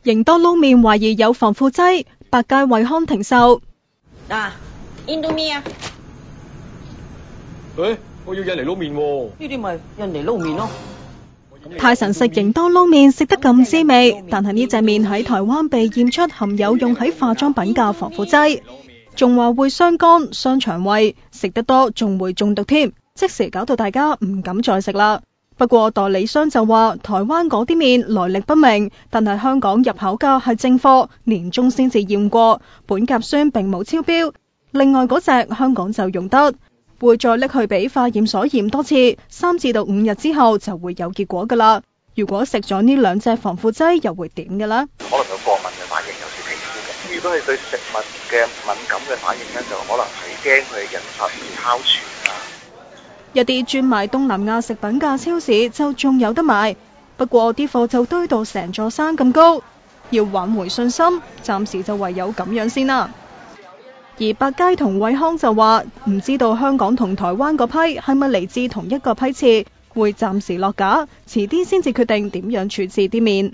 營多撈麵懷疑有防腐劑，百佳惠康停售。Indomie 啊！我要印尼撈麵喎。呢啲咪印尼撈麵咯。泰神食營多撈麵食得咁滋味，但係呢隻麵喺台灣被驗出含有用喺化妝品嘅防腐劑，仲話會傷肝傷腸胃，食得多仲會中毒添，即時搞到大家唔敢再食啦。不過代理商就話台灣嗰啲麵來歷不明，但係香港入口嘅係正貨，年中先至驗過，苯甲酸並冇超標。另外嗰隻香港就用得，會再拎去俾化驗所驗多次，3至到5日之後就會有結果噶啦。如果食咗呢兩隻防腐劑又會點嘅呢？可能有過敏嘅反應，有時皮膚嘅。如果係對食物嘅敏感嘅反應呢，就可能係驚佢引發哮喘啊。一啲專賣東南亞食品嘅超市就仲有得賣，不過啲貨就堆到成座山咁高，要挽回信心，暫時就唯有咁樣先啦。而百佳同惠康就話唔知道香港同台灣嗰批係咪嚟自同一個批次，會暫時落架，遲啲先至決定點樣處置啲麵。